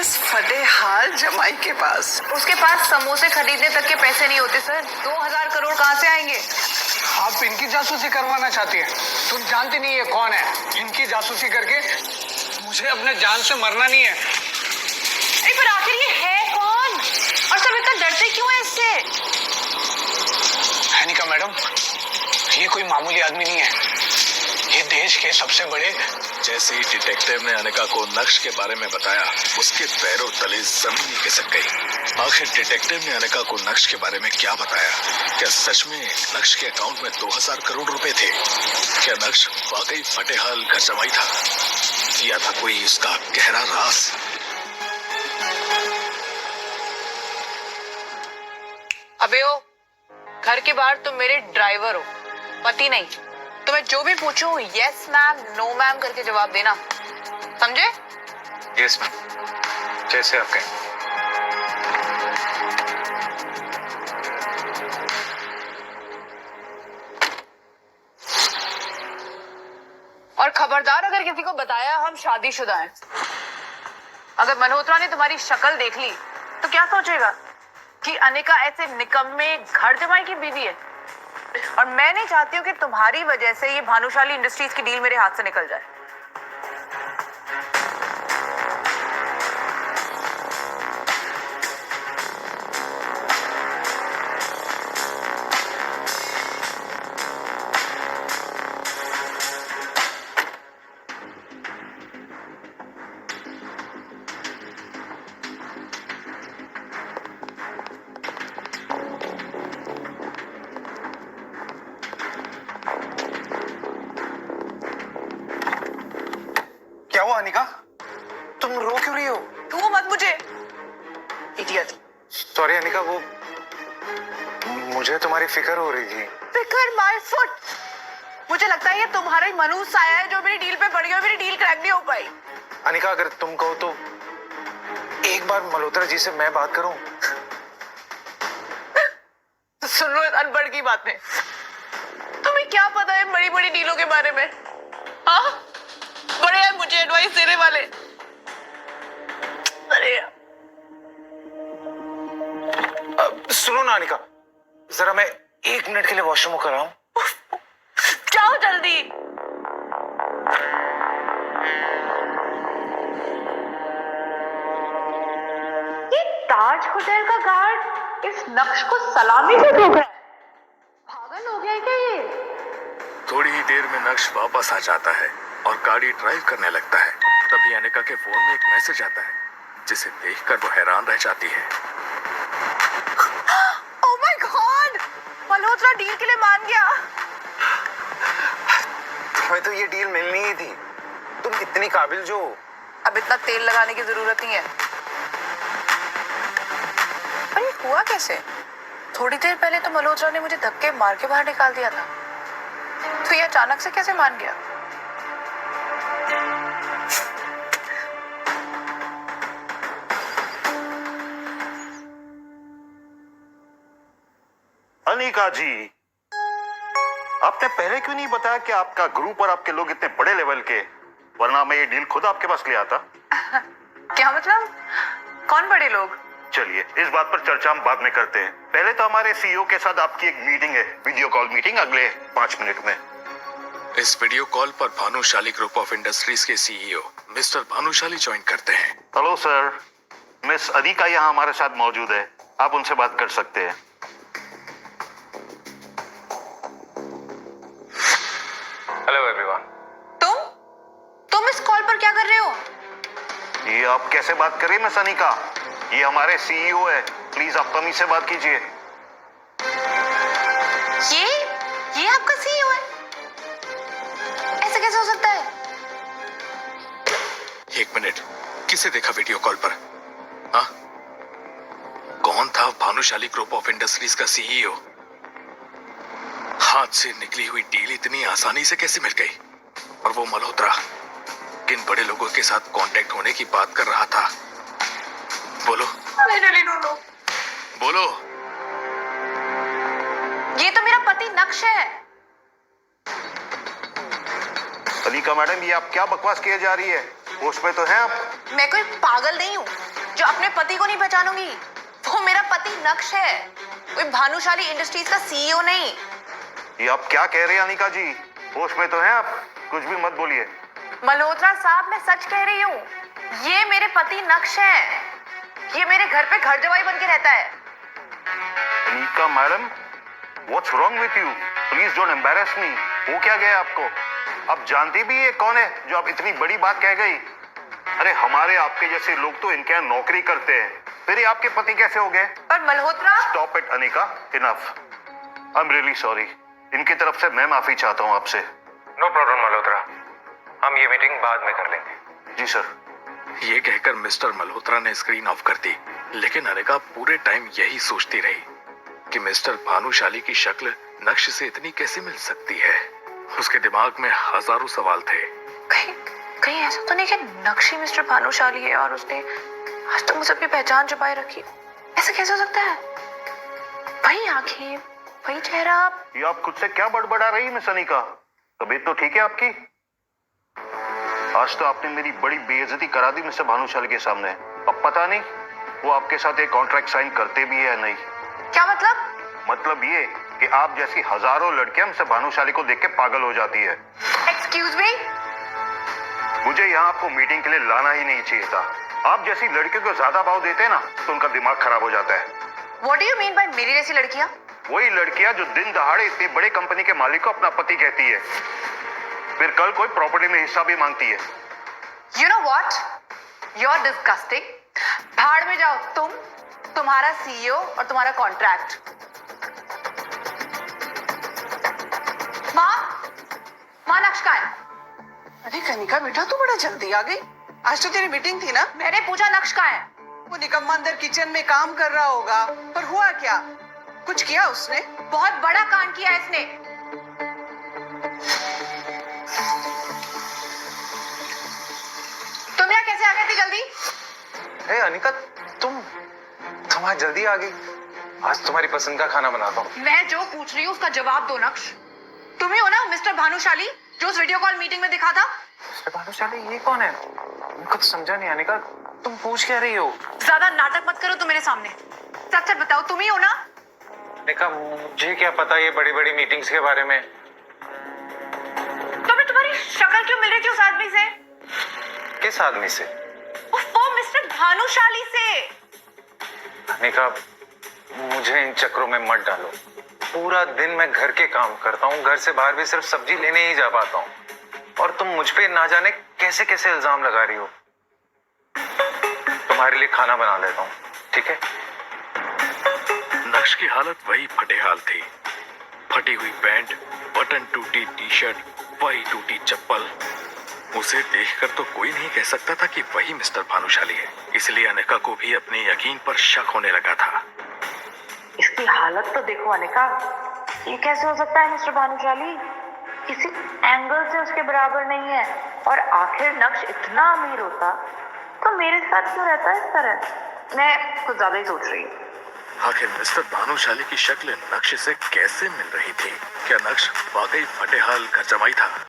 इस फतेहाल जमाई के पास। उसके पास समोसे खरीदने तक के पैसे नहीं होते सर। 2000 करोड़ कहाँ से आएंगे? आप इनकी जासूसी करवाना चाहती है? तुम जानती नहीं ये कौन है। इनकी जासूसी करके मुझे अपने जान से मरना नहीं है। अरे पर आखिर ये है कौन और सब इतना डरते क्यों है इससे? अनिका मैडम, ये कोई मामूली आदमी नहीं है। ये देश के सबसे बड़े। जैसे ही डिटेक्टिव ने अनिका को नक्श के बारे में बताया, उसके पैरों तले जमीन खिसक गई। आखिर डिटेक्टिव ने अनिका को नक्श के बारे में क्या बताया? क्या सच में नक्श के अकाउंट में 2000 करोड़ रुपए थे? क्या नक्श वाकई फतेहाल का जमाई था या था कोई इसका गहरा राज? अबे ओ, घर के बाहर तुम मेरे ड्राइवर हो, पति नहीं। तुम्हें जो भी पूछूं यस मैम नो मैम करके जवाब देना, समझे? यस मैम, जैसे आप कहें। और खबरदार अगर किसी को बताया हम शादीशुदा हैं। अगर मल्होत्रा ने तुम्हारी शक्ल देख ली तो क्या सोचेगा कि अनिका ऐसे निकम्मे घर जमाई की बीवी है। और मैं नहीं चाहती हूँ कि तुम्हारी वजह से ये भानुशाली इंडस्ट्रीज की डील मेरे हाथ से निकल जाए। क्या हुआ अनिका? तुम रो क्यों रही हो? तू मत मुझे इडियट। सॉरी अनिका, वो मुझे तुम्हारी फिक्र हो रही थी। फिकर माय फुट। मुझे लगता है ये तुम्हारा ही मनूस आया है जो मेरी डील पे पड़ गया। मेरी डील क्रैक नहीं हो पाई। अनिका, अगर तुम कहो तो एक बार मल्होत्रा जी से मैं बात करूं? सुन लो, अनपढ़ की बातें। तुम्हें क्या पता है बड़ी बड़ी डीलों के बारे में? हाँ, बड़े हैं मुझे एडवाइस देने वाले। अरे सुनो ना अनिका, जरा मैं 1 मिनट के लिए वॉशरूम कर रहा हूं। जाओ जल्दी। ये ताज होटल का गार्ड इस नक्श को सलामी से ठोक रहा है। पागल हो गया है क्या ये? थोड़ी ही देर में नक्श वापस आ जाता है और गाड़ी ड्राइव करने लगता है। तभी अनिका के फोन में एक मैसेज आता है जिसे देखकर वो हैरान रह जाती है। Oh my God, Malhotra deal के लिए मान गया। तुम्हें तो ये डील मिलनी ही थी। तुम इतनी काबिल जो। अब इतना तेल लगाने की जरूरत नहीं है। पर ये हुआ कैसे? थोड़ी देर पहले तो मल्होत्रा ने मुझे धक्के मार के बाहर निकाल दिया था, तो ये अचानक से कैसे मान गया? अनिका जी, आपने पहले क्यों नहीं बताया कि आपका ग्रुप और आपके लोग इतने बड़े लेवल के? वरना मैं ये डील खुद आपके पास ले आता। क्या मतलब? कौन बड़े लोग? चलिए, इस बात पर चर्चा हम बाद में करते हैं। पहले तो हमारे सीईओ के साथ आपकी एक मीटिंग है, वीडियो कॉल मीटिंग, अगले 5 मिनट में। इस वीडियो कॉल पर भानुशाली ग्रुप ऑफ इंडस्ट्रीज के सीईओ मिस्टर भानुशाली ज्वाइन करते हैं। हेलो सर, मिस अनिका यहाँ हमारे साथ मौजूद है, आप उनसे बात कर सकते हैं। Hello everyone. तुम इस कॉल पर क्या कर रहे हो? ये आप कैसे बात कर रही हैं मिस अनिका? ये हमारे सीईओ है, प्लीज आप तमीज से बात कीजिए। ये आपका सीईओ है? ऐसे कैसे हो सकता है? 1 मिनट, किसे देखा वीडियो कॉल पर? हाँ, कौन था भानुशाली ग्रुप ऑफ इंडस्ट्रीज का सीईओ? हाथ से निकली हुई डील इतनी आसानी से कैसे मिल गई? और वो मल्होत्रा किन बड़े लोगों के साथ कांटेक्ट होने की बात कर रहा था? बोलो बोलो। ये तो मेरा पति नक्श है। अनिका मैडम, ये आप क्या बकवास किए जा रही है? होश में तो हैं आप? मैं कोई पागल नहीं हूँ जो अपने पति को नहीं पहचानूंगी। वो मेरा पति नक्श है, कोई भानुशाली इंडस्ट्रीज का सीईओ नहीं। ये आप क्या कह रहे हैं अनिका जी? होश में तो हैं आप? कुछ भी मत बोलिए। मल्होत्रा साहब, मैं सच कह रही हूँ, ये मेरे पति नक्श है। ये मेरे घर पे घर जवाई बन के रहता है। Anika madam, what's wrong with you? Please don't embarrass me. वो क्या गया आपको? आप जानती भी ये कौन है जो आप इतनी बड़ी बात कह गई? अरे हमारे आपके जैसे लोग तो इनके यहाँ नौकरी करते हैं, फिर ये आपके पति कैसे हो गए? पर Malhotra, stop it Anika, enough. I am really sorry. इनकी तरफ से मैं माफी चाहता हूँ आपसे। नो प्रॉब्लम मल्होत्रा, हम ये मीटिंग बाद में कर लेंगे। जी सर। ये कहकर मिस्टर मल्होत्रा ने स्क्रीन ऑफ कर दी, लेकिन अनिका पूरे टाइम यही सोचती रही कि मिस्टर भानुशाली की शक्ल नक्श से इतनी कैसे मिल सकती है। उसके दिमाग में हजारों सवाल थे। कहीं कहीं ऐसा तो नहीं कि नक्श ही मिस्टर भानुशाली है और उसने आज तक मुझसे अपनी पहचान छुपाए रखी? ऐसा कैसे हो सकता है? वही आंखें, वही चेहरा। ये आप खुद से क्या बड़बड़ा रही मिस अनिका? तबीयत तो ठीक है आपकी? आज तो आपने मेरी बड़ी बेइज्जती करा दी मिस्टर भानुशाली के सामने। अब पता नहीं वो आपके साथ एक कॉन्ट्रैक्ट साइन करते भी है या नहीं। क्या मतलब? मतलब ये कि आप जैसी हजारों लड़कियां मिस्टर भानुशाली को देख के पागल हो जाती है। Excuse me? मुझे यहाँ आपको मीटिंग के लिए लाना ही नहीं चाहिए था। आप जैसी लड़कियों को ज्यादा भाव देते हैं ना तो उनका दिमाग खराब हो जाता है। What do you mean by मेरी जैसी लड़कियां? वही लड़कियां जो दिन दहाड़े इतने बड़े कंपनी के मालिक को अपना पति कहती है, फिर कल कोई प्रॉपर्टी में हिस्सा भी मांगती है। You know what? You are disgusting. भाड़ में जाओ तुम, तुम्हारा सीईओ और तुम्हारा कॉन्ट्रैक्ट। माँ नक्श कहाँ है? अरे कनिका बेटा, तू बड़ा जल्दी आ गई। आज तो तेरी मीटिंग थी ना? मैंने पूछा नक्श कहाँ है? वो निकम्मा अंदर किचन में काम कर रहा होगा। पर हुआ क्या? कुछ किया उसने? बहुत बड़ा कांड किया इसने। तुम यहाँ कैसे आ गए थे जल्दी? हे अनिका, तुम आज जल्दी आ गई। आज तुम्हारी पसंद का खाना बनाता हूँ। मैं जो पूछ रही हूँ उसका जवाब दो नक्श। तुम ही हो ना मिस्टर भानुशाली जो उस वीडियो कॉल मीटिंग में दिखा था? मिस्टर भानुशाली ये कौन है? उनको तो समझा नहीं। अनिका तुम पूछ क्या रही हो? ज्यादा नाटक मत करो तुम मेरे सामने। सच सच बताओ, तुम ही हो ना? अनिका मुझे क्या पता ये बड़ी बड़ी मीटिंग्स के बारे में। तो मैं तुम्हारी शक्ल क्यों मिल रही थी उस आदमी से? किस आदमी से? वो मिस्टर भानुशाली से। अनिका मुझे इन चक्रों में मत डालो। पूरा दिन मैं घर के काम करता हूँ, घर से बाहर भी सिर्फ सब्जी लेने ही जा पाता हूँ, और तुम मुझ पे ना जाने कैसे कैसे इल्जाम लगा रही हो। तुम्हारे लिए खाना बना लेता हूँ, ठीक है? नक्श की हालत वही फटेहाल थी। फटी हुई पैंट, बटन टूटी टी शर्ट, वही टूटी चप्पल। उसे देखकर तो कोई नहीं कह सकता था कि वही मिस्टर भानुशाली है। इसलिए अनिका को भी अपने यकीन पर शक होने लगा था। इसकी हालत तो देखो अनिका, ये कैसे हो सकता है मिस्टर भानुशाली? किसी एंगल से उसके बराबर नहीं है। और आखिर नक्श इतना अमीर होता तो मेरे साथ क्यों रहता है इस तरह? मैं कुछ ज्यादा ही सोच रही हूँ। आखिर मिस्टर भानुशाली की शक्ल नक्श से कैसे मिल रही थी? क्या नक्श वाकई फटेहाल घर जमाई था?